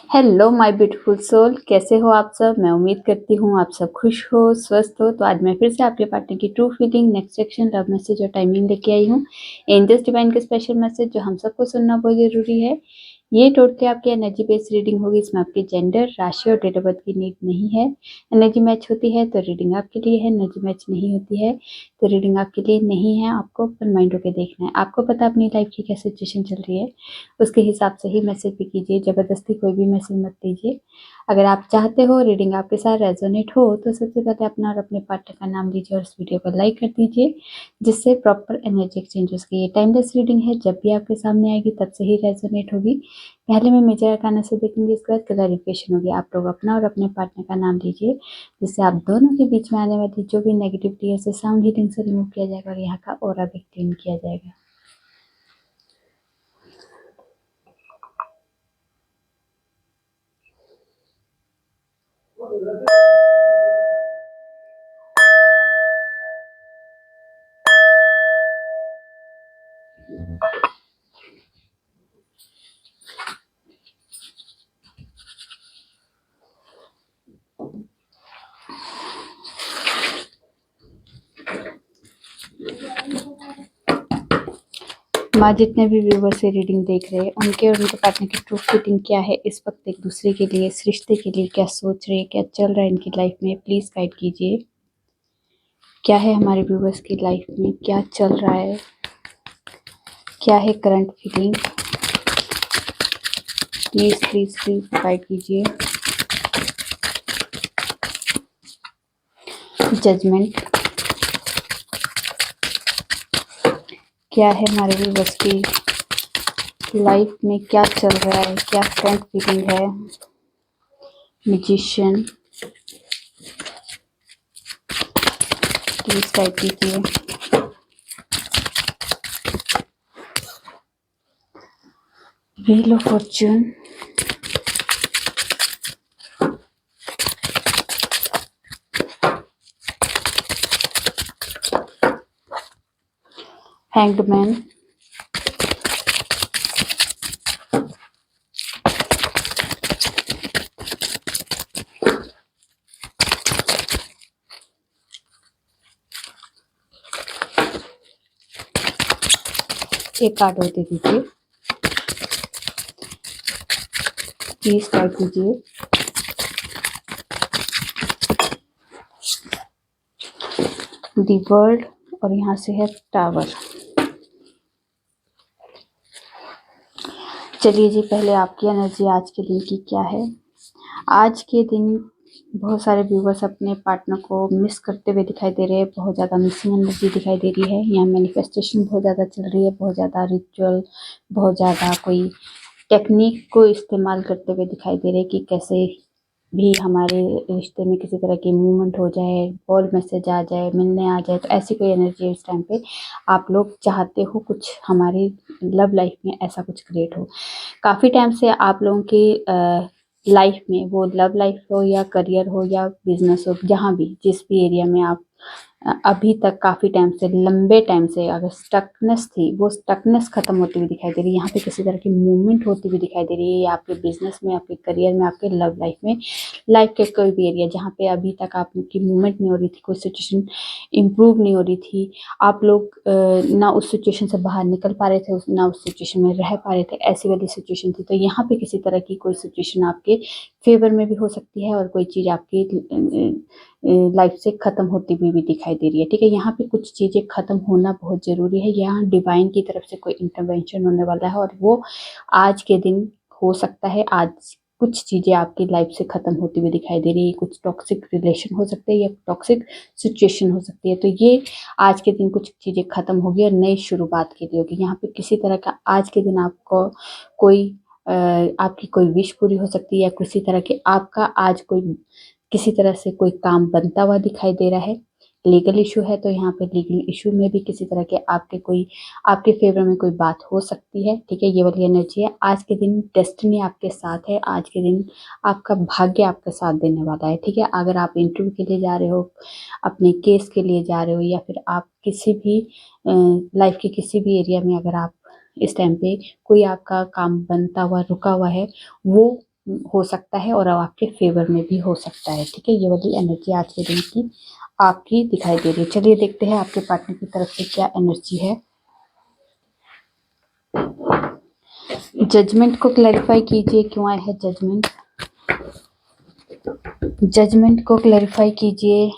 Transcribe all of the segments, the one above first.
Hello my beautiful soul, कैसे हो आप सब। मैं उम्मीद करती हूँ आप सब खुश हो, स्वस्थ हो। तो आज मैं फिर से आपके पार्टनर की true feeling, next section, love message और टाइमिंग लेके आई हूँ। एंजल्स डिवाइन के स्पेशल मैसेज जो हम सबको सुनना बहुत जरूरी है। ये टोटली आपकी एनर्जी बेस्ड रीडिंग होगी। इसमें आपके जेंडर, राशि और डेट ऑफ बर्थ की नीड नहीं है। एनर्जी मैच होती है तो रीडिंग आपके लिए है, एनर्जी मैच नहीं होती है तो रीडिंग आपके लिए नहीं है। आपको ओपन माइंड होकर देखना है। आपको पता अपनी लाइफ की क्या सिचुएशन चल रही है, उसके हिसाब से ही मैसेज भी कीजिए। ज़बरदस्ती कोई भी मैसेज मत दीजिए। अगर आप चाहते हो रीडिंग आपके साथ रेजोनेट हो तो सबसे पहले अपना और अपने पार्टनर का नाम लीजिए और इस वीडियो को लाइक कर दीजिए, जिससे प्रॉपर एनर्जी एक्सचेंज हो सके। ये टाइमलेस रीडिंग है, जब भी आपके सामने आएगी तब से ही रेजोनेट होगी। पहले मैं मेजर अरकाना से देखेंगे, इसके बाद क्लैरिफिकेशन होगी। आप लोग अपना और अपने पार्टनर का नाम लीजिए, जिससे आप दोनों के बीच में आने वाली जो भी नेगेटिविटी है उसे साउंड हीलिंग से रिमूव किया जाएगा और यहाँ का ऑरा भी क्लीन किया जाएगा। माँ, जितने भी व्यूवर्स से रीडिंग देख रहे हैं उनके और उनके पार्टनर की ट्रू फीलिंग क्या है इस वक्त, एक दूसरे के लिए, इस रिश्ते के लिए क्या सोच रहे हैं, क्या चल रहा है इनकी लाइफ में, प्लीज गाइड कीजिए। क्या है हमारे व्यूवर्स की लाइफ में, क्या चल रहा है, क्या है current feeling, please please please guide कीजिए। जजमेंट, क्या है हमारे व्यूवर्स की लाइफ में, क्या चल रहा है, क्या करंट फीलिंग है। मैजिशियन, प्लीज गाइड कीजिए। Wheel of Fortune, hanged man, एक कार्ड और दे दीजिए, प्लीज गाइड कीजिए। दी वर्ल्ड, और यहाँ से है टावर। चलिए जी, पहले आपकी एनर्जी आज के दिन की क्या है। आज के दिन बहुत सारे व्यूवर्स अपने पार्टनर को मिस करते हुए दिखाई दे रहे हैं। बहुत ज़्यादा मिसिंग एनर्जी दिखाई दे रही है। यहाँ मैनिफेस्टेशन बहुत ज़्यादा चल रही है, बहुत ज़्यादा रिचुअल, बहुत ज़्यादा कोई टेक्निक को इस्तेमाल करते हुए दिखाई दे रहे हैं कि कैसे भी हमारे रिश्ते में किसी तरह की मूवमेंट हो जाए, कॉल मैसेज आ जाए, मिलने आ जाए। तो ऐसी कोई एनर्जी इस टाइम पे आप लोग चाहते हो कुछ हमारी लव लाइफ में ऐसा कुछ क्रिएट हो। काफ़ी टाइम से आप लोगों की लाइफ में, वो लव लाइफ हो या करियर हो या बिजनेस हो, जहाँ भी जिस भी एरिया में आप अभी तक काफ़ी टाइम से, लंबे टाइम से अगर स्टकनेस थी, वो स्टकनेस खत्म होती हुई दिखाई दे रही है। यहाँ पे किसी तरह की मूवमेंट होती हुई दिखाई दे रही है, या आपके बिजनेस में, आपके करियर में, आपके लव लाइफ में, लाइफ के कोई भी एरिया जहाँ पे अभी तक आपकी मूवमेंट नहीं हो रही थी, कोई सिचुएशन इम्प्रूव नहीं हो रही थी, आप लोग ना उस सिचुएशन से बाहर निकल पा रहे थे, ना उस सिचुएशन में रह पा रहे थे, ऐसी वाली सिचुएशन थी। तो यहाँ पे किसी तरह की कोई सिचुएशन आपके फेवर में भी हो सकती है और कोई चीज़ आपकी लाइफ से ख़त्म होती हुई भी दिखाई दे रही है। ठीक है, यहाँ पे कुछ चीज़ें ख़त्म होना बहुत ज़रूरी है। यहाँ डिवाइन की तरफ से कोई इंटरवेंशन होने वाला है और वो आज के दिन हो सकता है। आज कुछ चीज़ें आपकी लाइफ से ख़त्म होती हुई दिखाई दे रही है। कुछ टॉक्सिक रिलेशन हो सकते हैं या टॉक्सिक सिचुएशन हो सकती है। तो ये आज के दिन कुछ चीज़ें ख़त्म होगी और नई शुरुआत के लिए होगी। यहाँ पे किसी तरह का आज के दिन आपको कोई आपकी कोई विश पूरी हो सकती है, या किसी तरह के आपका आज कोई किसी तरह से कोई काम बनता हुआ दिखाई दे रहा है। लीगल इशू है तो यहाँ पे लीगल इशू में भी किसी तरह के आपके फेवर में कोई बात हो सकती है। ठीक है, ये वाली एनर्जी है। आज के दिन डेस्टिनी आपके साथ है। आज के दिन आपका भाग्य आपका साथ देने वाला है। ठीक है, अगर आप इंटरव्यू के लिए जा रहे हो, अपने केस के लिए जा रहे हो, या फिर आप किसी भी लाइफ के किसी भी एरिया में अगर आप इस टाइम पे कोई आपका काम बनता हुआ रुका हुआ है, वो हो सकता है और आपके फेवर में भी हो सकता है। ठीक है, ये वाली एनर्जी आज के दिन की आपकी दिखाई दे रही है। चलिए देखते हैं आपके पार्टनर की तरफ से क्या एनर्जी है। जजमेंट को क्लैरिफाई कीजिए, क्यों आया है जजमेंट। जजमेंट को क्लैरिफाई कीजिए।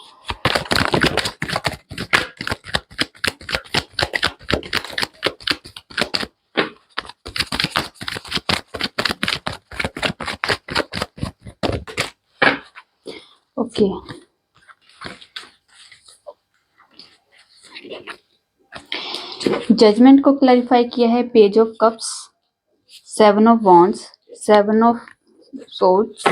ओके, जजमेंट को क्लैरिफाई किया है page of cups, 7 of wands, 7 of swords,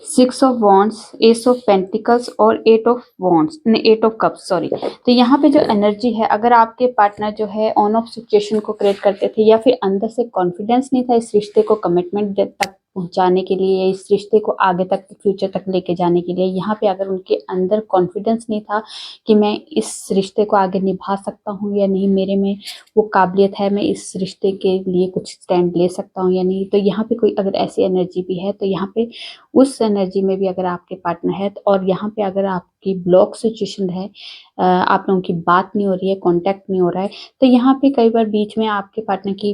6 of wands, S of pentacles और 8 of wands, 8 of cups sorry. तो यहाँ पे जो एनर्जी है, अगर आपके पार्टनर जो है ऑन ऑफ सिचुएशन को क्रिएट करते थे या फिर अंदर से कॉन्फिडेंस नहीं था इस रिश्ते को कमिटमेंट तक पहुंचाने के लिए, इस रिश्ते को आगे तक फ्यूचर तक लेके जाने के लिए, यहाँ पे अगर उनके अंदर कॉन्फिडेंस नहीं था कि मैं इस रिश्ते को आगे निभा सकता हूँ या नहीं, मेरे में वो काबिलियत है, मैं इस रिश्ते के लिए कुछ स्टैंड ले सकता हूँ या नहीं, तो यहाँ पे कोई अगर ऐसी एनर्जी भी है तो यहाँ पे उस एनर्जी में भी अगर आपके पार्टनर है और यहाँ पे अगर आपकी ब्लॉक सिचुएशन है, आप लोगों की बात नहीं हो रही है, कांटेक्ट नहीं हो रहा है, तो यहाँ पे कई बार बीच में आपके पार्टनर की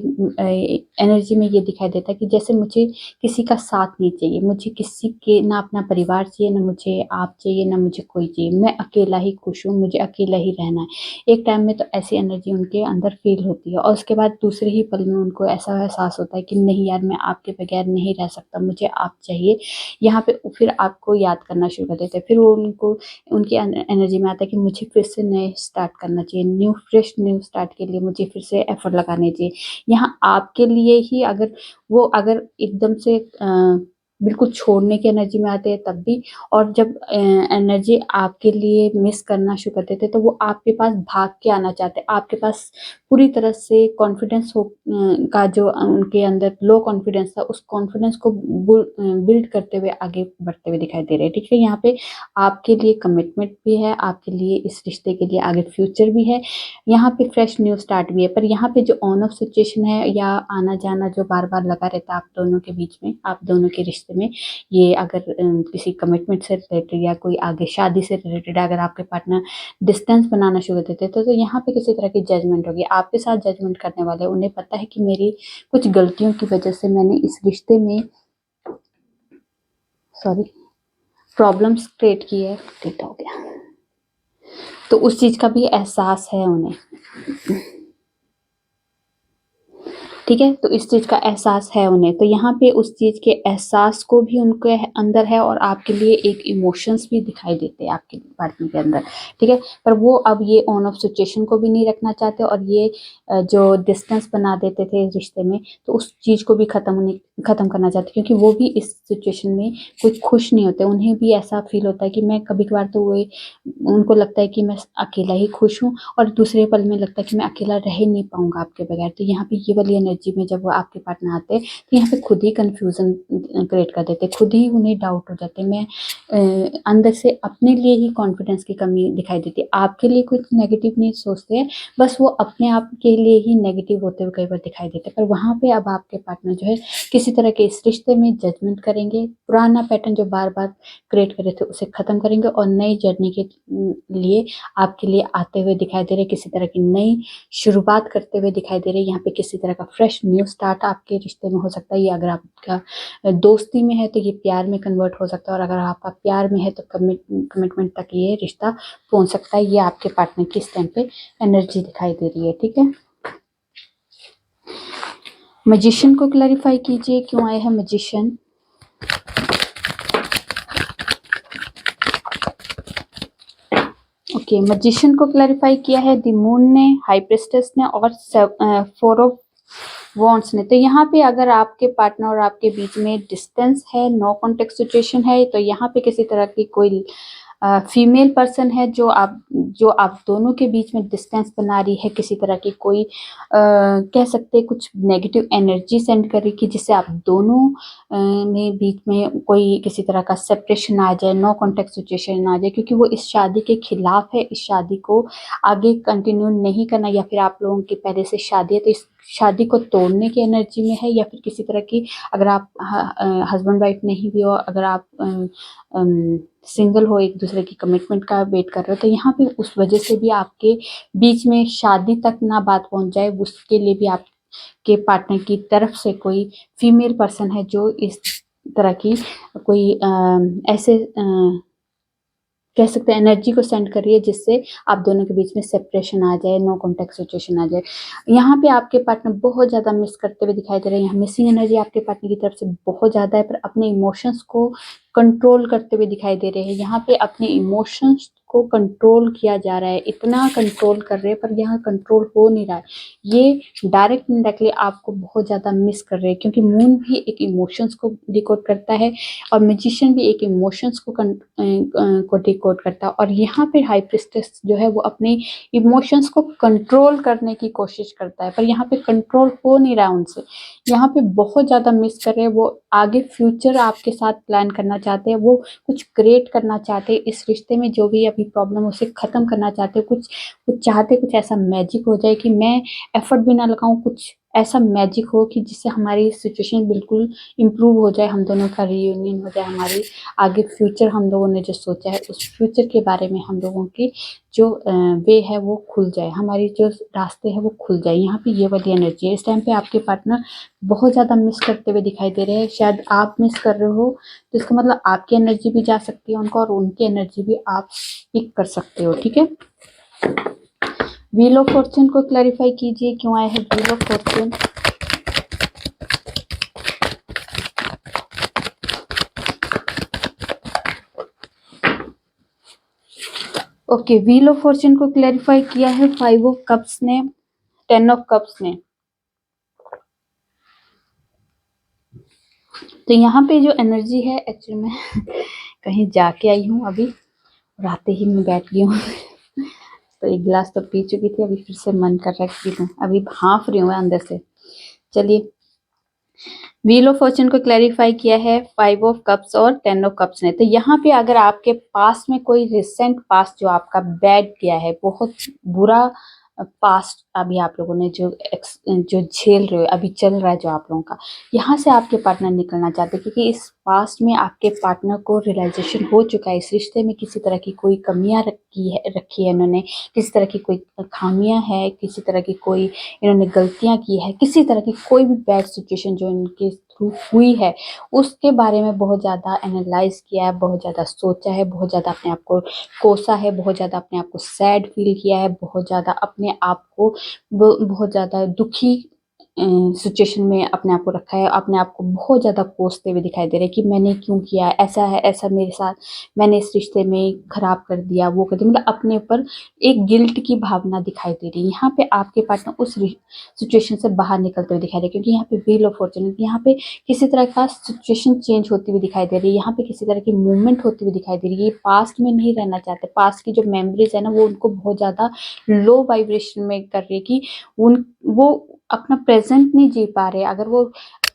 एनर्जी में ये दिखाई देता है कि जैसे मुझे किसी का साथ नहीं चाहिए, मुझे किसी के ना अपना परिवार चाहिए, ना मुझे आप चाहिए, ना मुझे कोई चाहिए, मैं अकेला ही खुश हूँ, मुझे अकेला ही रहना है। एक टाइम में तो ऐसी एनर्जी उनके अंदर फील होती है और उसके बाद दूसरे ही पल में उनको ऐसा एहसास होता है कि नहीं यार, मैं आपके बगैर नहीं रह सकता, मुझे आप चाहिए। यहाँ पे फिर आपको याद करना शुरू कर देते हैं, फिर वो उनको उनकी एनर्जी में आता है कि मुझे फिर से नए स्टार्ट करना चाहिए, न्यू फ्रेश न्यू स्टार्ट के लिए मुझे फिर से एफर्ट लगाने चाहिए। यहाँ आपके लिए ही अगर एकदम से बिल्कुल छोड़ने की एनर्जी में आते हैं तब भी, और जब एनर्जी आपके लिए मिस करना शुरू कर देते तो वो आपके पास भाग के आना चाहते हैं, आपके पास पूरी तरह से कॉन्फिडेंस हो का जो उनके अंदर लो कॉन्फिडेंस था, उस कॉन्फिडेंस को बिल्ड करते हुए आगे बढ़ते हुए दिखाई दे रहे हैं। ठीक है, यहाँ पे आपके लिए कमिटमेंट भी है, आपके लिए इस रिश्ते के लिए आगे फ्यूचर भी है, यहाँ पे फ्रेश न्यू स्टार्ट भी है। पर यहाँ पे जो ऑन ऑफ सिचुएशन है या आना जाना जो बार बार लगा रहता है आप दोनों के बीच में, आप दोनों के रिश्ते में, ये अगर किसी कमिटमेंट से रिलेटेड या कोई आगे शादी से रिलेटेड अगर आपके पार्टनर डिस्टेंस बनाना शुरू कर देते तो यहाँ पे किसी तरह की जजमेंट होगी, आपके साथ जजमेंट करने वाले, उन्हें पता है कि मेरी कुछ गलतियों की वजह से मैंने इस रिश्ते में प्रॉब्लम्स क्रिएट की है। ठीक हो गया, तो उस चीज का भी एहसास है उन्हें। ठीक है, तो इस चीज का एहसास है उन्हें, तो यहाँ पे उस चीज के एहसास को भी उनके अंदर है और आपके लिए एक इमोशंस भी दिखाई देते हैं आपके पार्टनर के अंदर। ठीक है, पर वो अब ये ऑन ऑफ सिचुएशन को भी नहीं रखना चाहते और ये जो डिस्टेंस बना देते थे इस रिश्ते में, तो उस चीज को भी खत्म करना चाहते, क्योंकि वो भी इस सिचुएशन में कुछ खुश नहीं होते, उन्हें भी ऐसा फील होता है कि मैं कभी कभार तो वो उनको लगता है कि मैं अकेला ही खुश हूँ और दूसरे पल में लगता है कि मैं अकेला रह नहीं पाऊंगा आपके बगैर। तो यहाँ पे ये वाली एनर्जी में जब वो आपके पार्टनर आते हैं तो यहाँ पे खुद ही कंफ्यूजन क्रिएट कर देते, खुद ही उन्हें डाउट हो जाते हैं, मैं अंदर से अपने लिए ही कॉन्फिडेंस की कमी दिखाई देती है, आपके लिए कुछ नेगेटिव नहीं सोचते हैं, बस वो अपने आप के लिए ही नेगेटिव होते हुए कई बार दिखाई देते हैं। पर वहाँ पे अब आपके पार्टनर जो है किसी तरह के इस रिश्ते में जजमेंट करेंगे, पुराना पैटर्न जो बार बार क्रिएट करे थे उसे खत्म करेंगे और नई जर्नी के लिए आपके लिए आते हुए दिखाई दे रहे, किसी तरह की नई शुरुआत करते हुए दिखाई दे रहे। यहाँ पे किसी तरह का फ्रेश न्यू स्टार्ट आपके रिश्ते में हो सकता है, ये अगर आपका दोस्ती में है तो ये प्यार में कन्वर्ट हो सकता है और अगर आपका प्यार में है तो कमिटमेंट तक ये रिश्ता पहुंच सकता है। ये आपके पार्टनर की इस टाइम पे एनर्जी दिखाई दे रही है। ठीक है, मैजिशियन को क्लैरिफाई कीजिए, क्यों आए हैं मैजिशियन। ओके, मैजिशियन को क्लैरिफाई किया है द मून ने, हाई प्रिस्टेस ने और 4 ऑफ वॉन्ड्स ने। तो यहाँ पे अगर आपके पार्टनर और आपके बीच में डिस्टेंस है, नो कॉन्टेक्ट सिचुएशन है, तो यहाँ पे किसी तरह की कोई फीमेल पर्सन है जो आप दोनों के बीच में डिस्टेंस बना रही है, किसी तरह की कोई कह सकते हैं कुछ नेगेटिव एनर्जी सेंड कर रही है कि जिससे आप दोनों में बीच में कोई किसी तरह का सेपरेशन आ जाए, नो कॉन्टेक्ट सिचुएशन आ जाए, क्योंकि वो इस शादी के खिलाफ है, इस शादी को आगे कंटिन्यू नहीं करना, या फिर आप लोगों की पहले से शादी है तो इस शादी को तोड़ने की एनर्जी में है, या फिर किसी तरह की, अगर आप हस्बैंड वाइफ नहीं भी हो, अगर आप सिंगल हो, एक दूसरे की कमिटमेंट का वेट कर रहे हो, तो यहाँ पे उस वजह से भी आपके बीच में शादी तक ना बात पहुंच जाए, उसके लिए भी आपके पार्टनर की तरफ से कोई फीमेल पर्सन है जो इस तरह की कोई ऐसे कह सकते हैं एनर्जी को सेंड कर रही है, जिससे आप दोनों के बीच में सेपरेशन आ जाए, नो कॉन्टेक्ट सिचुएशन आ जाए। यहाँ पे आपके पार्टनर बहुत ज़्यादा मिस करते हुए दिखाई दे रहे हैं। यहाँ मिसिंग एनर्जी आपके पार्टनर की तरफ से बहुत ज़्यादा है, पर अपने इमोशंस को कंट्रोल करते हुए दिखाई दे रहे हैं। यहाँ पे अपने इमोशंस को कंट्रोल किया जा रहा है, इतना कंट्रोल कर रहे हैं, पर यहाँ कंट्रोल हो नहीं रहा है। ये डायरेक्ट इनडायरेक्टली आपको बहुत ज़्यादा मिस कर रहे हैं, क्योंकि मून भी एक इमोशंस को डिकोड करता है और मैजिशियन भी एक इमोशंस को डिकोड करता है। और यहाँ पे हाई प्रिस्टेस जो है वो अपने इमोशंस को कंट्रोल करने की कोशिश करता है, पर यहाँ पे कंट्रोल हो नहीं रहा है उनसे। यहाँ पे बहुत ज़्यादा मिस कर रहे हैं। वो आगे फ्यूचर आपके साथ प्लान करना चाहते हैं, वो कुछ क्रिएट करना चाहते हैं इस रिश्ते में, जो भी अभी प्रॉब्लम उसे ख़त्म करना चाहते हैं। कुछ चाहते, कुछ ऐसा मैजिक हो जाए कि मैं एफर्ट भी ना लगाऊं, कुछ ऐसा मैजिक हो कि जिससे हमारी सिचुएशन बिल्कुल इम्प्रूव हो जाए, हम दोनों का रियूनियन हो जाए, हमारी आगे फ्यूचर हम लोगों ने जो सोचा है उस फ्यूचर के बारे में हम लोगों की जो वे है वो खुल जाए, हमारी जो रास्ते हैं वो खुल जाए। यहाँ पे ये वाली एनर्जी है। इस टाइम पे आपके पार्टनर बहुत ज़्यादा मिस करते हुए दिखाई दे रहे हैं। शायद आप मिस कर रहे हो, तो इसका मतलब आपकी एनर्जी भी जा सकती है उनको, और उनकी एनर्जी भी आप पिक कर सकते हो। ठीक है, व्हील ऑफ फॉर्च्यून को क्लैरिफाई कीजिए, क्यों आया है wheel of Fortune. Okay, wheel of Fortune को क्लैरिफाई किया है 5 ऑफ कप्स ने, 10 ऑफ कप्स ने। तो यहाँ पे जो एनर्जी है, एक्चुअली मैं कहीं जाके आई हूँ अभी, और आते ही मैं बैठ गई हूँ तो एक गिलास तो पी चुकी थी, अभी फिर से मन कर रहा है कि पी, अभी हाँफ रही हूँ अंदर से। चलिए, व्हील ऑफ फॉर्च्यून को क्लैरिफाई किया है 5 ऑफ कप्स और 10 ऑफ कप्स ने। तो यहाँ पे अगर आपके पास में कोई रिसेंट पास्ट जो आपका बैड गया है, बहुत बुरा पास्ट अभी आप लोगों ने जो झेल रहे हो, अभी चल रहा है जो आप लोगों का, यहाँ से आपके पार्टनर निकलना चाहते हैं, क्योंकि इस पास्ट में आपके पार्टनर को रियलाइजेशन हो चुका है, इस रिश्ते में किसी तरह की कोई कमियां रखी है इन्होंने, किसी तरह की कोई खामियां है, किसी तरह की कोई इन्होंने गलतियां की है, किसी तरह की कोई भी बैड सिचुएशन जो इनके थ्रू हुई है, उसके बारे में बहुत ज़्यादा एनालाइज किया है, बहुत ज़्यादा सोचा है, बहुत ज़्यादा अपने आप को कोसा है, बहुत ज़्यादा अपने आप को सैड फील किया है, बहुत ज़्यादा अपने आप को बहुत ज़्यादा दुखी सिचुएशन में अपने आप को रखा है, अपने आप को बहुत ज़्यादा कोसते हुए दिखाई दे रहे हैं कि मैंने क्यों किया, ऐसा है, ऐसा मेरे साथ, मैंने इस रिश्ते में खराब कर दिया, वो कर दिया, मतलब अपने ऊपर एक गिल्ट की भावना दिखाई दे रही है। यहाँ पे आपके पार्टनर उस सिचुएशन से बाहर निकलते हुए दिखाई दे रहे, क्योंकि यहाँ पे व्हील ऑफ फॉर्च्यून, यहाँ पे किसी तरह का सिचुएशन चेंज होती हुई दिखाई दे रही है, यहाँ पे किसी तरह की मूवमेंट होती हुई दिखाई दे रही है। पास्ट में नहीं रहना चाहते, पास्ट की जो मेमोरीज है ना, वो उनको बहुत ज़्यादा लो वाइब्रेशन में कर रही है कि वो अपना प्रेजेंट नहीं जी पा रहे। अगर वो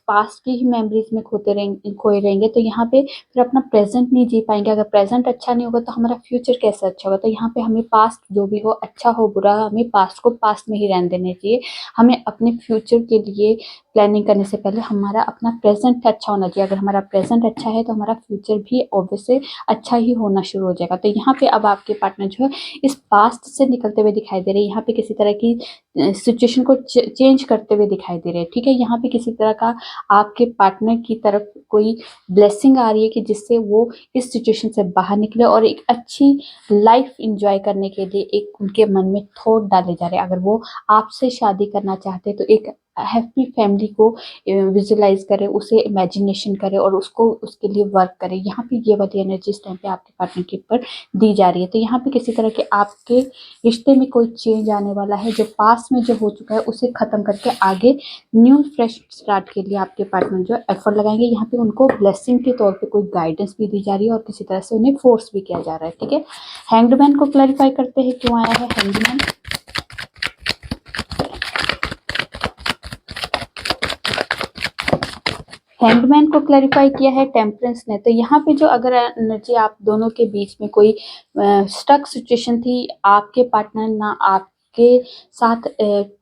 पास्ट की ही मेमोरीज में खोए रहेंगे तो यहाँ पे फिर अपना प्रेजेंट नहीं जी पाएंगे। अगर प्रेजेंट अच्छा नहीं होगा तो हमारा फ्यूचर कैसे अच्छा होगा। तो यहाँ पे हमें पास्ट जो भी हो, अच्छा हो बुरा, हमें पास्ट को पास्ट में ही रहने देने चाहिए। हमें अपने फ्यूचर के लिए प्लानिंग करने से पहले हमारा अपना प्रेजेंट अच्छा होना चाहिए। अगर हमारा प्रेजेंट अच्छा है तो हमारा फ्यूचर भी ऑब्वियसली अच्छा ही होना शुरू हो जाएगा। तो यहाँ पे अब आपके पार्टनर जो है इस पास्ट से निकलते हुए दिखाई दे रहे हैं, यहाँ पे किसी तरह की सिचुएशन को चेंज करते हुए दिखाई दे रहे हैं। ठीक है, यहाँ पे किसी तरह का आपके पार्टनर की तरफ कोई ब्लेसिंग आ रही है कि जिससे वो इस सिचुएशन से बाहर निकले और एक अच्छी लाइफ एंजॉय करने के लिए एक उनके मन में थॉट डाले जा रहे हैं। अगर वो आपसे शादी करना चाहते हैं तो एक हैप्पी फैमिली को विजुलाइज करें, उसे इमेजिनेशन करें और उसको उसके लिए वर्क करें। यहाँ पे ये वाली एनर्जी इस टाइम पे आपके पार्टनर के ऊपर दी जा रही है। तो यहाँ पे किसी तरह के आपके रिश्ते में कोई चेंज आने वाला है, जो पास्ट में जो हो चुका है उसे खत्म करके आगे न्यू फ्रेश स्टार्ट के लिए आपके पार्टनर जो एफर्ट लगाएंगे। यहाँ पे उनको ब्लेसिंग के तौर पे कोई गाइडेंस भी दी जा रही है और किसी तरह से उन्हें फोर्स भी किया जा रहा है। ठीक है, हैंग्ड को क्लैरिफाई करते हैं क्यों आया है हैंग्ड। हैंगमैन को क्लैरिफाई किया है टेम्परेंस ने। तो यहाँ पे जो अगर एनर्जी आप दोनों के बीच में कोई स्टक सिचुएशन थी, आपके पार्टनर ना आप आपके साथ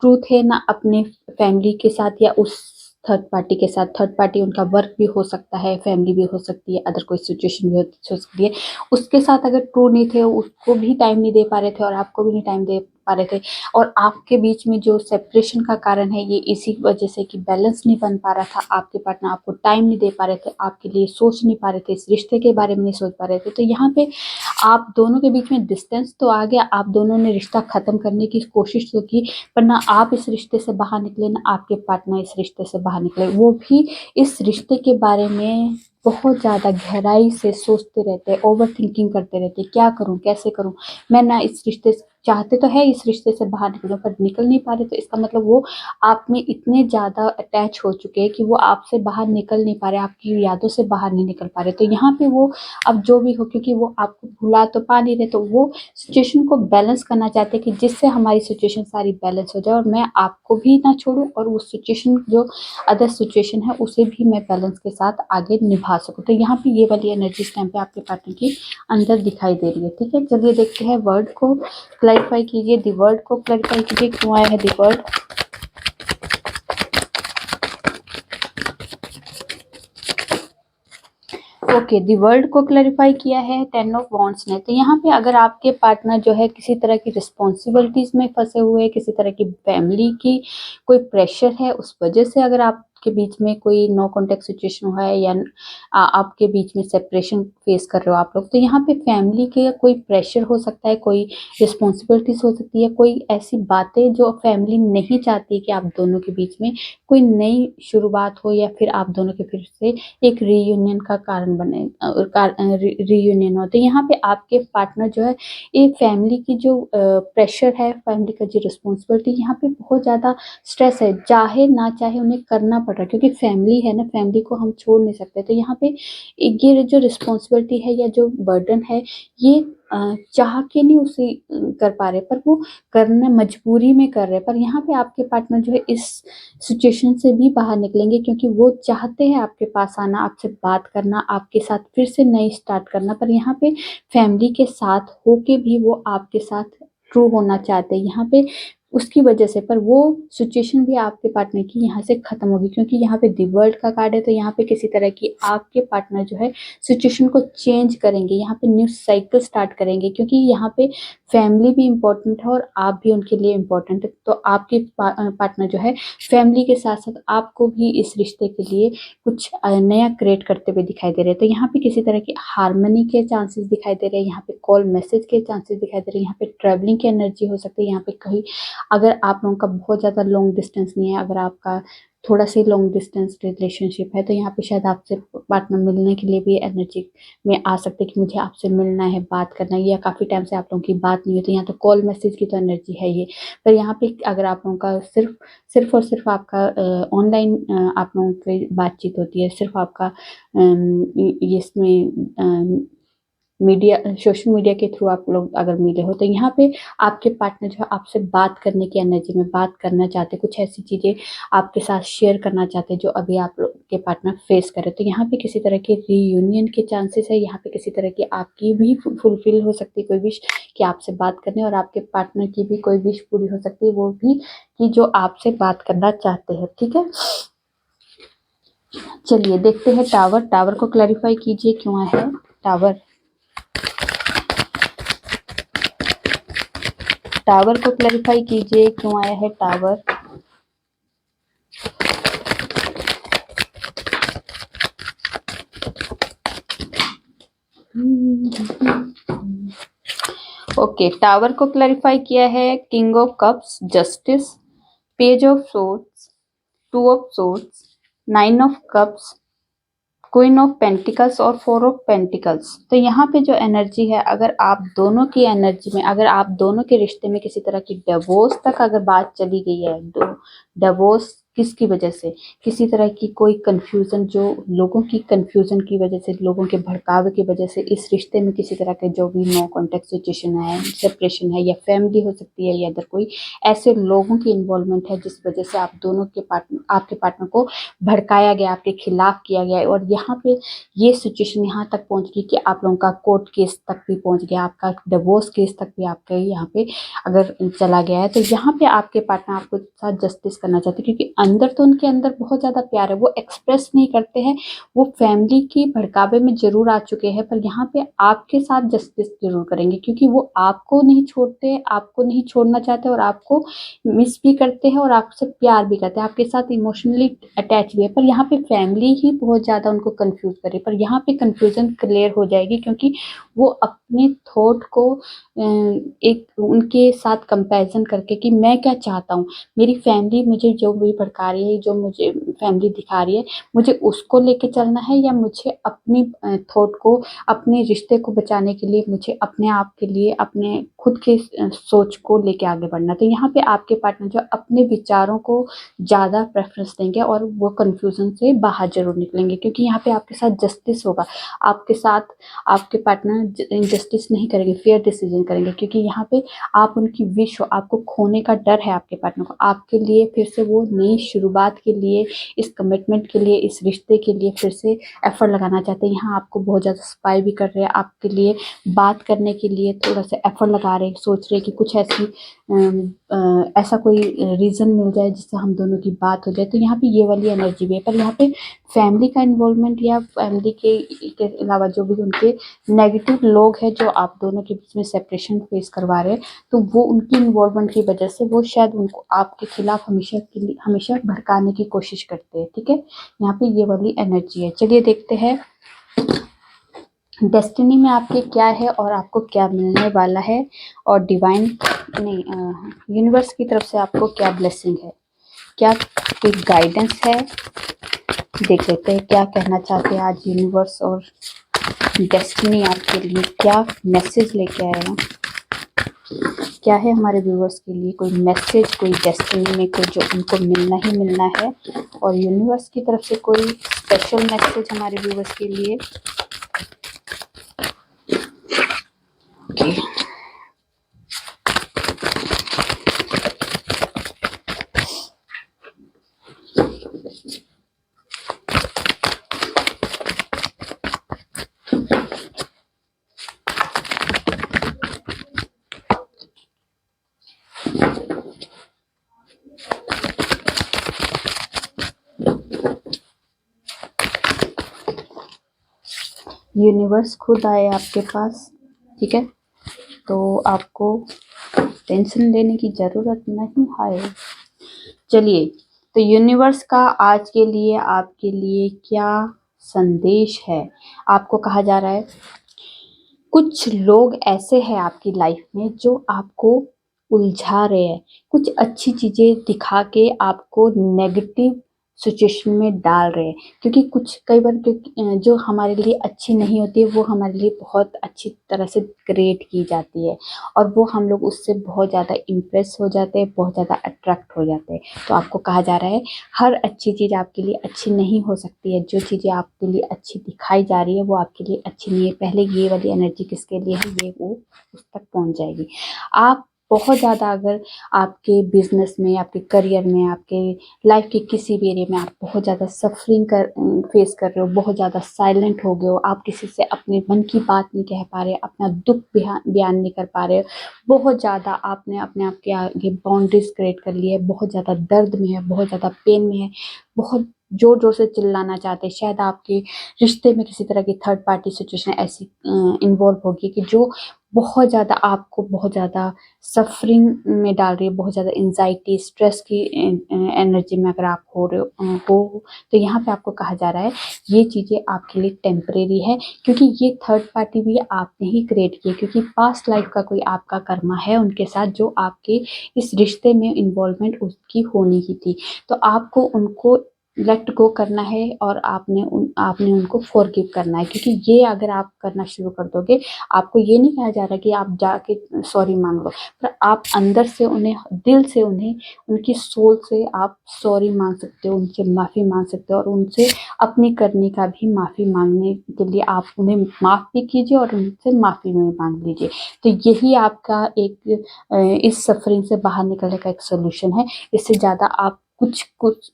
ट्रूथ है, ना अपने फैमिली के साथ या उस थर्ड पार्टी के साथ। थर्ड पार्टी उनका वर्क भी हो सकता है, फैमिली भी हो सकती है, अदर कोई सिचुएशन भी हो सकती है। उसके साथ अगर ट्रू नहीं थे, उसको भी टाइम नहीं दे पा रहे थे और आपको भी नहीं टाइम दे पा रहे थे, और आपके बीच में जो सेपरेशन का कारण है ये इसी वजह से कि बैलेंस नहीं बन पा रहा था। आपके पार्टनर आपको टाइम नहीं दे पा रहे थे, आपके लिए सोच नहीं पा रहे थे, इस रिश्ते के बारे में नहीं सोच पा रहे थे। तो यहाँ पे आप दोनों के बीच में डिस्टेंस तो आ गया, आप दोनों ने रिश्ता खत्म करने की कोशिश तो की, पर ना आप इस रिश्ते से बाहर निकले, ना आपके पार्टनर इस रिश्ते से बाहर निकले। वो भी इस रिश्ते के बारे में बहुत ज़्यादा गहराई से सोचते रहते हैं, ओवर थिंकिंग करते रहते हैं, क्या करूं, कैसे करूं, मैं ना इस रिश्ते चाहते तो है इस रिश्ते से बाहर निकलो पर निकल नहीं पा रहे। तो इसका मतलब वो आप में इतने ज़्यादा अटैच हो चुके हैं कि वो आपसे बाहर निकल नहीं पा रहे, आपकी यादों से बाहर नहीं निकल पा रहे। तो यहाँ पे वो अब जो भी हो, क्योंकि वो आपको भुला तो पा नहीं रहे, तो वो सिचुएशन को बैलेंस करना चाहते हैं कि जिससे हमारी सिचुएशन सारी बैलेंस हो जाए और मैं आपको भी ना छोड़ूं और वो सिचुएशन जो अदर सिचुएशन है उसे भी मैं बैलेंस के साथ आगे निभा सकूं। तो यहाँ पे ये वाली एनर्जी इस टाइम पे आपके पार्टनर की अंदर दिखाई दे रही है। ठीक है, चलिए देखते हैं वर्ड को क्लैरिफाई कीजिए, दी वर्ड को क्लैरिफाई कीजिए, क्यों आया है the word. Okay, the world को क्लैरिफाई किया है 10 ऑफ वॉन्ड्स ने। तो यहाँ पे अगर आपके पार्टनर जो है किसी तरह की रिस्पॉन्सिबिलिटीज में फंसे हुए, किसी तरह की फैमिली की कोई प्रेशर है, उस वजह से अगर आपके बीच में कोई नो कॉन्टेक्ट सिचुएशन हुआ है या आपके बीच में सेपरेशन फेस कर रहे हो आप लोग, तो यहाँ पे फैमिली के कोई प्रेशर हो सकता है, कोई रिस्पॉन्सिबिलिटीज हो सकती है, कोई ऐसी बातें जो फैमिली नहीं चाहती कि आप दोनों के बीच में कोई नई शुरुआत हो या फिर आप दोनों के फिर से एक रीयूनियन का कारण बने, रीयूनियन हो। तो यहाँ पे आपके पार्टनर जो है ये फैमिली की जो प्रेशर है, फैमिली का जो रिस्पॉन्सिबिलिटी, यहाँ पे बहुत ज़्यादा स्ट्रेस है, चाहे ना चाहे उन्हें करना पड़ रहा है, क्योंकि फैमिली है ना, फैमिली को हम छोड़ नहीं सकते। तो यहाँ पे ये जो रिस्पॉन्सिबिलिटी है या जो बर्डन है, ये चाह के नहीं उसे कर पा रहे, पर वो करना मजबूरी में कर रहे। पर यहाँ पे आपके पार्टनर जो है इस सिचुएशन से भी बाहर निकलेंगे, क्योंकि वो चाहते हैं आपके पास आना, आपसे बात करना, आपके साथ फिर से नई स्टार्ट करना। पर यहाँ पे फैमिली के साथ होके भी वो आपके साथ ट्रू होना चाहते हैं यहाँ पे, उसकी वजह से। पर वो सिचुएशन भी आपके पार्टनर की यहाँ से खत्म होगी, क्योंकि यहाँ पे दी वर्ल्ड का कार्ड है। तो यहाँ पे किसी तरह की आपके पार्टनर जो है सिचुएशन को चेंज करेंगे, यहाँ पे न्यू साइकिल स्टार्ट करेंगे, क्योंकि यहाँ पे फैमिली भी इम्पोर्टेंट है और आप भी उनके लिए इम्पोर्टेंट है। तो आपके पार्टनर जो है फैमिली के साथ साथ आपको भी इस रिश्ते के लिए कुछ नया क्रिएट करते हुए दिखाई दे रहे हैं। तो यहाँ पे किसी तरह की हार्मनी के चांसेस दिखाई दे रहे हैं, यहाँ पे कॉल मैसेज के चांसेस दिखाई दे रहे हैं, यहाँ पे ट्रैवलिंग की एनर्जी हो सकती है। यहाँ पे कहीं अगर आप लोगों का बहुत ज़्यादा लॉन्ग डिस्टेंस नहीं है, अगर आपका थोड़ा सी लॉन्ग डिस्टेंस रिलेशनशिप है, तो यहाँ पे शायद आपसे पार्टनर मिलने के लिए भी एनर्जी में आ सकते हैं कि मुझे आपसे मिलना है, बात करना है, या काफ़ी टाइम से आप लोगों की बात नहीं होती। यहाँ तो कॉल मैसेज की तो एनर्जी है ये। पर यहाँ पे अगर आप लोगों का सिर्फ और सिर्फ आपका ऑनलाइन आप लोगों की बातचीत होती है, सिर्फ आपका इसमें मीडिया, सोशल मीडिया के थ्रू आप लोग अगर मिले हो, तो यहाँ पे आपके पार्टनर जो है आपसे बात करने की एनर्जी में बात करना चाहते, कुछ ऐसी चीज़ें आपके साथ शेयर करना चाहते जो अभी आप लोग के पार्टनर फेस करे। तो यहाँ पे किसी तरह के रीयूनियन के चांसेस है, यहाँ पे किसी तरह की आपकी भी फुलफिल हो सकती है कोई विश कि आपसे बात करने, और आपके पार्टनर की भी कोई विश पूरी हो सकती है, वो भी कि जो आपसे बात करना चाहते हैं। ठीक है, चलिए देखते हैं टावर। टावर को क्लैरिफाई कीजिए, क्यों है टावर। टावर को क्लैरिफाई कीजिए, क्यों आया है टावर। ओके, टावर को क्लैरिफाई किया है king of cups, justice, page of swords, two of swords, nine of cups, queen of pentacles और फोर ऑफ पेंटिकल्स। तो यहाँ पे जो एनर्जी है, अगर आप दोनों की एनर्जी में, अगर आप दोनों के रिश्ते में किसी तरह की डिवोर्स तक अगर बात चली गई है, डिवोर्स किसकी वजह से, किसी तरह की कोई कन्फ्यूज़न, जो लोगों की कन्फ्यूज़न की वजह से, लोगों के भड़कावे की वजह से इस रिश्ते में किसी तरह के जो भी नो कॉन्टैक्ट सिचुएशन है, सेपरेशन है, या फैमिली हो सकती है, या अदर कोई ऐसे लोगों की इन्वॉल्वमेंट है जिस वजह से आप दोनों के पार्टनर, आपके पार्टनर को भड़काया गया, आपके खिलाफ किया गया, और यहाँ पे ये सिचुएशन यहाँ तक पहुँच गई कि आप लोगों का कोर्ट केस तक भी पहुँच गया, आपका डिवोर्स केस तक भी आपके यहाँ पे अगर चला गया है। तो यहाँ पे आपके पार्टनर आपके साथ जस्टिस करना चाहते हैं, क्योंकि अंदर तो उनके अंदर बहुत ज़्यादा प्यार है, वो एक्सप्रेस नहीं करते हैं, वो फैमिली की भड़कावे में ज़रूर आ चुके हैं, पर यहाँ पे आपके साथ जस्टिस ज़रूर करेंगे, क्योंकि वो आपको नहीं छोड़ते, आपको नहीं छोड़ना चाहते, और आपको मिस भी करते हैं, और आपसे प्यार भी करते हैं, आपके साथ इमोशनली अटैच भी है। पर यहाँ पे फैमिली ही बहुत ज़्यादा उनको कंफ्यूज करे, पर यहाँ पे कंफ्यूजन क्लियर हो जाएगी, क्योंकि वो अपने थॉट को एक उनके साथ कंपैरिजन करके कि मैं क्या चाहता हूँ, मेरी फैमिली मुझे जो भी भड़का रही है, जो मुझे फैमिली दिखा रही है, मुझे उसको लेके चलना है, या मुझे अपनी थॉट को, अपने रिश्ते को बचाने के लिए मुझे अपने आप के लिए, अपने खुद के सोच को लेके आगे बढ़ना। तो यहाँ पे आपके पार्टनर जो अपने विचारों को ज़्यादा प्रेफरेंस देंगे, और वो कन्फ्यूजन से बाहर जरूर निकलेंगे, क्योंकि यहाँ पे आपके साथ जस्टिस होगा, आपके साथ आपके पार्टनर इनजस्टिस नहीं करेंगे, फेयर डिसीजन करेंगे, क्योंकि यहाँ पे आप उनकी विश हो, आपको खोने का डर है आपके पार्टनर को, आपके लिए फिर से वो नई शुरुआत के लिए, इस कमिटमेंट के लिए, इस रिश्ते के लिए फिर से एफर्ट लगाना चाहते हैं। यहाँ आपको बहुत ज़्यादा स्पाई भी कर रहे हैं, आपके लिए बात करने के लिए थोड़ा सा एफर्ट लगा रहे हैं, सोच रहे हैं कि कुछ ऐसा कोई रीज़न मिल जाए जिससे हम दोनों की बात हो जाए। तो यहाँ पे ये वाली एनर्जी भी है, पर यहाँ पे फैमिली का इन्वॉल्वमेंट, या फैमिली के अलावा जो भी उनके नेगेटिव लोग हैं जो आप दोनों के बीच में सेपरेशन फेस करवा रहे हैं, तो वो उनकी इन्वॉल्वमेंट की वजह से वो शायद उनको आपके खिलाफ हमेशा के लिए हमेशा भड़काने की कोशिश करते हैं। ठीक है, यहाँ पे ये वाली एनर्जी है। चलिए देखते हैं डेस्टिनी में आपके क्या है और आपको क्या मिलने वाला है, और डिवाइन नहीं यूनिवर्स की तरफ से आपको क्या ब्लेसिंग है, क्या कोई गाइडेंस है। देख लेते हैं क्या कहना चाहते हैं आज यूनिवर्स और डेस्टिनी आपके लिए, क्या मैसेज लेके आए हैं, क्या है हमारे व्यूवर्स के लिए कोई मैसेज, कोई डेस्टिनी में कोई जो उनको मिलना ही मिलना है, और यूनिवर्स की तरफ से कोई स्पेशल मैसेज हमारे व्यूवर्स के लिए। यूनिवर्स खुद आए आपके पास, ठीक है, तो आपको टेंशन लेने की ज़रूरत नहीं है। चलिए, तो यूनिवर्स का आज के लिए आपके लिए क्या संदेश है। आपको कहा जा रहा है कुछ लोग ऐसे हैं आपकी लाइफ में जो आपको उलझा रहे हैं, कुछ अच्छी चीज़ें दिखा के आपको नेगेटिव सिचुएशन में डाल रहे हैं, क्योंकि कुछ कई बार जो हमारे लिए अच्छी नहीं होती है वो हमारे लिए बहुत अच्छी तरह से क्रिएट की जाती है, और वो हम लोग उससे बहुत ज़्यादा इम्प्रेस हो जाते हैं, बहुत ज़्यादा अट्रैक्ट हो जाते हैं। तो आपको कहा जा रहा है हर अच्छी चीज़ आपके लिए अच्छी नहीं हो सकती है, जो चीज़ें आपके लिए अच्छी दिखाई जा रही है वो आपके लिए अच्छी नहीं है। पहले ये वाली एनर्जी किसके लिए है, ये वो उस तक पहुंच जाएगी। आप बहुत ज़्यादा अगर आपके बिजनेस में, आपके करियर में, आपके लाइफ के किसी भी एरिया में आप बहुत ज़्यादा सफरिंग फेस कर रहे हो, बहुत ज़्यादा साइलेंट हो गए हो, आप किसी से अपने मन की बात नहीं कह पा रहे, अपना दुख बयान नहीं कर पा रहे, बहुत ज़्यादा आपने अपने आप के आगे बाउंड्रीज क्रिएट कर ली है, बहुत ज़्यादा दर्द में है, बहुत ज़्यादा पेन में है, बहुत जोर जोर से चिल्लाना चाहते हैं, शायद आपके रिश्ते में किसी तरह की थर्ड पार्टी सिचुएशन ऐसी इन्वॉल्व होगी कि जो बहुत ज़्यादा आपको बहुत ज़्यादा सफरिंग में डाल रही है, बहुत ज़्यादा एंजाइटी स्ट्रेस की एनर्जी में अगर आप हो रहे हो तो यहाँ पे आपको कहा जा रहा है ये चीज़ें आपके लिए टेम्परेरी है, क्योंकि ये थर्ड पार्टी भी आपने ही क्रिएट की है, क्योंकि पास्ट लाइफ का कोई आपका कर्मा है उनके साथ जो आपके इस रिश्ते में इन्वॉल्वमेंट उसकी होनी ही थी। तो आपको उनको लेट गो करना है और आपने उनको फॉरगिव करना है, क्योंकि ये अगर आप करना शुरू कर दोगे, आपको ये नहीं कहा जा रहा कि आप जाके सॉरी मांग लो, पर आप अंदर से उन्हें, दिल से उन्हें, उनकी सोल से आप सॉरी मांग सकते हो, उनसे माफ़ी मांग सकते हो और उनसे अपनी करनी का भी माफ़ी मांगने के लिए आप उन्हें माफ़ भी कीजिए और उनसे माफ़ी भी मांग लीजिए। तो यही आपका एक इस सफरिंग से बाहर निकलने का एक सोल्यूशन है। इससे ज़्यादा आप कुछ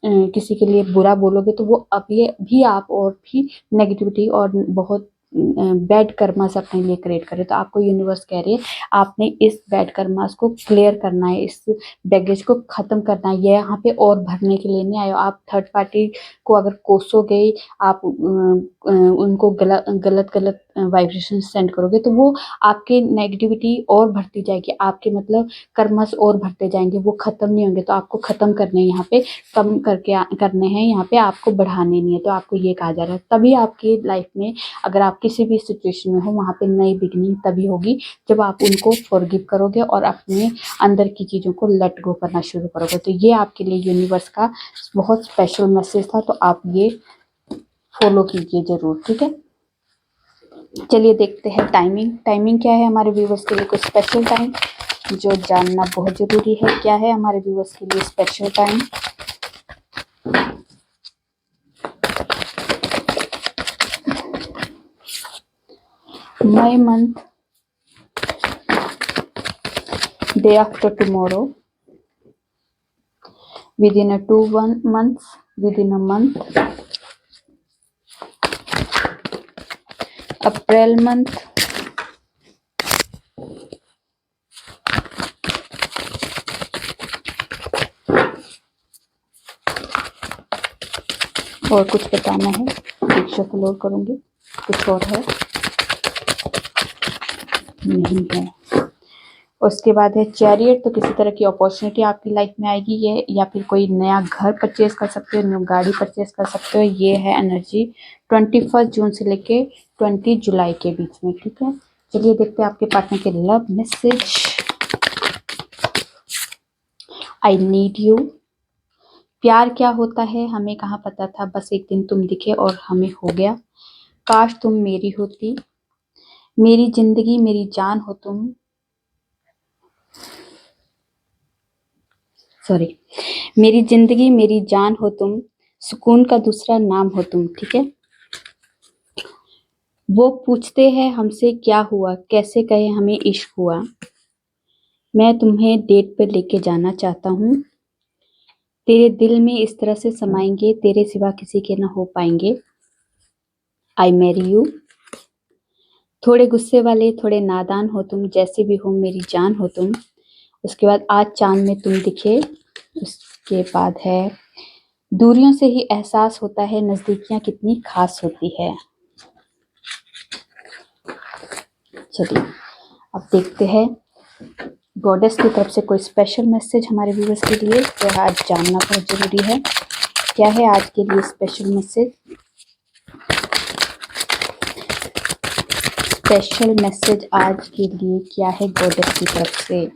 किसी के लिए बुरा बोलोगे तो वो अभी भी आप और भी नेगेटिविटी और बहुत बैड कर्मास अपने लिए क्रिएट करे। तो आपको यूनिवर्स कह रही है आपने इस बैड कर्मास को क्लियर करना है, इस बैगेज को खत्म करना है। ये यहाँ पे और भरने के लिए नहीं आए हो। आप थर्ड पार्टी को अगर कोसोगे, आप उनको गलत गलत गलत वाइब्रेशन सेंड करोगे तो वो आपके नेगेटिविटी और बढ़ती जाएगी, आपके मतलब कर्मस और बढ़ते जाएंगे, वो खत्म नहीं होंगे। तो आपको खत्म करने हैं यहाँ पे, कम करके करने हैं यहाँ पे, आपको बढ़ाने नहीं है। तो आपको ये कहा जा रहा है, तभी आपकी लाइफ में अगर आप किसी भी सिचुएशन में हो, वहाँ पे नई बिगिनिंग तभी होगी जब आप उनको फॉरगिव करोगे और अपने अंदर की चीज़ों को लेट गो करना शुरू करोगे। तो ये आपके लिए यूनिवर्स का बहुत स्पेशल मैसेज था, तो आप ये फॉलो कीजिए ज़रूर, ठीक है। चलिए देखते हैं टाइमिंग क्या है हमारे व्यूवर्स के लिए, कुछ स्पेशल टाइम जो जानना बहुत ज़रूरी है। क्या है हमारे व्यूवर्स के लिए special time? May month, day after tomorrow, within 2 months, within a month, April month, और कुछ बताना है, एक शफल और करूँगी, कुछ और है नहीं है। उसके बाद है चैरियट, तो किसी तरह की अपॉर्चुनिटी आपकी लाइफ में आएगी ये, या फिर कोई नया घर परचेज कर सकते हो, न्यू गाड़ी परचेज कर सकते हो। ये है एनर्जी 21 जून से लेके 20 जुलाई के बीच में, ठीक है। चलिए देखते हैं आपके पार्टनर के love message. I need you. प्यार क्या होता है हमें कहाँ पता था, बस एक दिन तुम दिखे और हमें हो गया। काश तुम मेरी होती, मेरी जिंदगी मेरी जान हो तुम, सॉरी, मेरी जिंदगी मेरी जान हो तुम, सुकून का दूसरा नाम हो तुम, ठीक है। वो पूछते हैं हमसे क्या हुआ, कैसे कहे हमें इश्क हुआ, मैं तुम्हें डेट पर लेके जाना चाहता हूँ, तेरे दिल में इस तरह से समाएंगे, तेरे सिवा किसी के ना हो पाएंगे। I marry you. थोड़े गुस्से वाले थोड़े नादान हो तुम, जैसे भी हो मेरी जान हो तुम। उसके बाद आज चांद में तुम दिखे। उसके बाद है दूरियों से ही एहसास होता है नजदीकियां कितनी खास होती है। चलिए अब देखते हैं गॉडेस की तरफ से कोई स्पेशल मैसेज हमारे व्यूअर्स के लिए, जो आज जानना बहुत जरूरी है। क्या है आज के लिए स्पेशल मैसेज? स्पेशल मैसेज आज के लिए क्या है गॉडेस की तरफ से?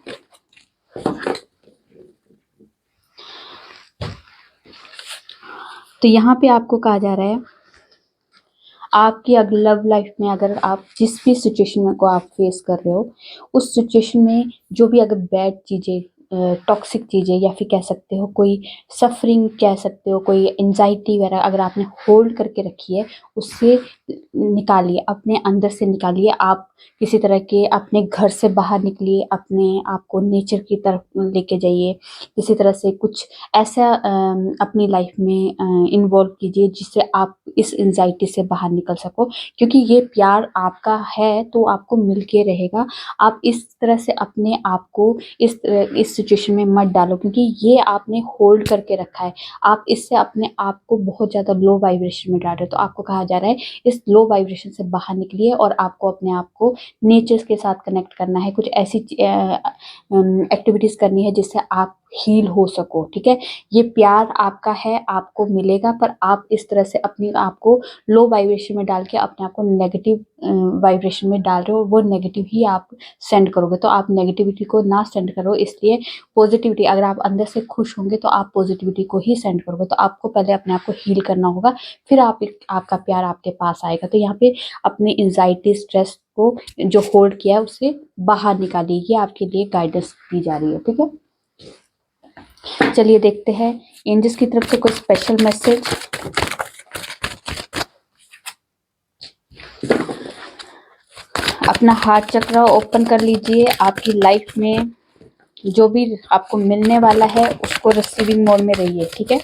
तो यहाँ पे आपको कहा जा रहा है आपकी अगर लव लाइफ में, अगर आप जिस भी सिचुएशन में को आप फेस कर रहे हो, उस सिचुएशन में जो भी अगर बैड चीज़ें, टॉक्सिक चीज़ें, या फिर कह सकते हो कोई सफरिंग, कह सकते हो कोई एंजाइटी वगैरह अगर आपने होल्ड करके रखी है, उससे निकालिए, अपने अंदर से निकालिए। आप किसी तरह के अपने घर से बाहर निकलिए, अपने आप को नेचर की तरफ लेके जाइए, किसी तरह से कुछ ऐसा अपनी लाइफ में इन्वॉल्व कीजिए जिससे आप इस एंजाइटी से बाहर निकल सको, क्योंकि ये प्यार आपका है तो आपको मिल के रहेगा। आप इस तरह से अपने आप को इस सिचुएशन में मत डालो, क्योंकि ये आपने होल्ड करके रखा है। आप इससे अपने आप को बहुत ज़्यादा लो वाइब्रेशन में डाल रहे हो। तो आपको कहा जा रहा है इस लो वाइब्रेशन से बाहर निकलिए और आपको अपने आप को नेचर के साथ कनेक्ट करना है। कुछ ऐसी एक्टिविटीज़ करनी है जिससे आप हील हो सको। ठीक है, ये प्यार आपका है, आपको मिलेगा, पर आप इस तरह से अपने आप को लो वाइब्रेशन में डाल के अपने आप को नेगेटिव वाइब्रेशन में डाल रहे हो, वो नेगेटिव ही आप सेंड करोगे। तो आप नेगेटिविटी को ना सेंड करो, इसलिए पॉजिटिविटी, अगर आप अंदर से खुश होंगे तो आप पॉजिटिविटी को ही सेंड करोगे। तो आपको पहले अपने आप को हील करना होगा, फिर आपका प्यार आपके पास आएगा। तो यहाँ पे अपनी एंजाइटी, स्ट्रेस को जो होल्ड किया है उसे बाहर निकालिए, ये आपके लिए गाइडेंस दी जा रही है। ठीक है, चलिए देखते हैं एंजल्स की तरफ से कोई स्पेशल मैसेज। अपना हार्ट चक्र ओपन कर लीजिए। आपकी लाइफ में जो भी आपको मिलने वाला है उसको रिसीविंग मोड में रहिए। ठीक है,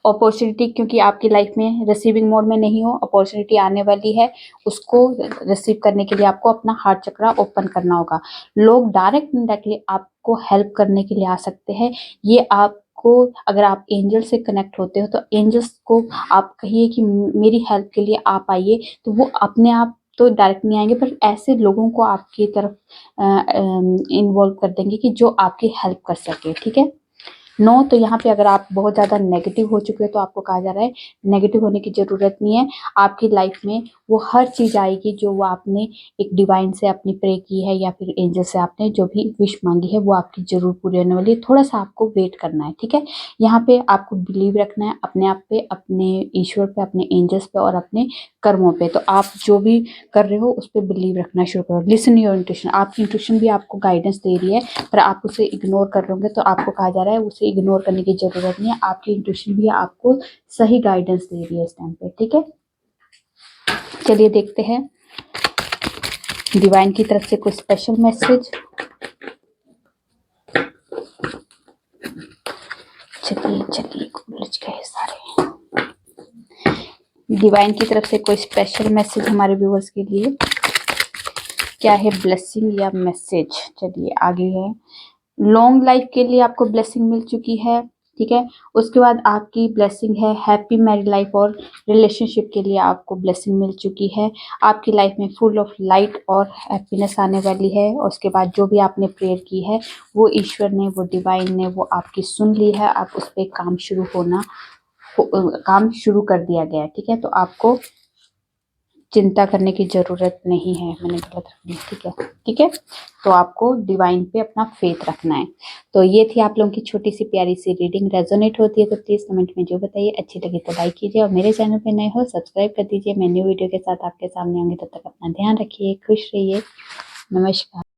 अपॉर्चुनिटी, क्योंकि आपकी लाइफ में रिसीविंग मोड में नहीं हो, अपॉर्चुनिटी आने वाली है, उसको रिसीव करने के लिए आपको अपना हार्ट चक्र ओपन करना होगा। लोग डायरेक्ट इनडायरेक्टली आपको हेल्प करने के लिए आ सकते हैं। ये आपको, अगर आप एंजल से कनेक्ट होते हो तो एंजल्स को आप कहिए कि मेरी हेल्प के लिए आप आइए, तो वो अपने आप तो डायरेक्ट नहीं आएंगे, पर ऐसे लोगों को आपकी तरफ इन्वॉल्व कर देंगे कि जो आपकी हेल्प कर सके। ठीक है, नो, तो यहाँ पे अगर आप बहुत ज़्यादा नेगेटिव हो चुके हो तो आपको कहा जा रहा है नेगेटिव होने की ज़रूरत नहीं है। आपकी लाइफ में वो हर चीज़ आएगी जो वो आपने एक डिवाइन से अपनी प्रे की है या फिर एंजल से आपने जो भी विश मांगी है वो आपकी ज़रूर पूरी होने वाली है। थोड़ा सा आपको वेट करना है। ठीक है, यहाँ पे आपको बिलीव रखना है अपने आप पे, अपने ईश्वर पे, अपने एंजल्स पे और अपने कर्मों पे। तो आप जो भी कर रहे हो उस पर बिलीव रखना शुरू करो। लिसन योर इंट्यूशन, आपकी इंट्यूशन भी आपको गाइडेंस दे रही है, पर आप उसे इग्नोर कर रहे होंगे तो आपको कहा जा रहा है उसे इग्नोर करने की जरूरत नहीं है। आपकी इंट्यूशन भी आपको सही गाइडेंस दे रही है इस टाइम पे। ठीक है, चलिए देखते हैं डिवाइन की तरफ से कोई स्पेशल मैसेज। चलिए चलिए, उलझ गए सारे। डिवाइन की तरफ से कोई स्पेशल मैसेज हमारे व्यूअर्स के लिए क्या है, ब्लेसिंग या मैसेज। चलिए आगे है, लॉन्ग लाइफ के लिए आपको ब्लेसिंग मिल चुकी है। ठीक है, उसके बाद आपकी ब्लेसिंग है हैप्पी मैरिड लाइफ और रिलेशनशिप के लिए आपको ब्लेसिंग मिल चुकी है। आपकी लाइफ में फुल ऑफ लाइट और हैप्पीनेस आने वाली है। और उसके बाद जो भी आपने प्रेयर की है वो ईश्वर ने, वो डिवाइन ने वो आपकी सुन ली है। आप उस पर काम शुरू कर दिया गया है। ठीक है, तो आपको चिंता करने की ज़रूरत नहीं है। मैंने गलत रख दी। ठीक है, ठीक है, तो आपको डिवाइन पे अपना फेथ रखना है। तो ये थी आप लोगों की छोटी सी प्यारी सी रीडिंग। रेजोनेट होती है तो प्लीज़ कमेंट में जो बताइए। अच्छी लगी तो लाइक कीजिए और मेरे चैनल पे नए हो सब्सक्राइब कर दीजिए। मैं न्यू वीडियो के साथ आपके सामने आऊँगी, तब तक अपना ध्यान रखिए, खुश रहिए। नमस्कार।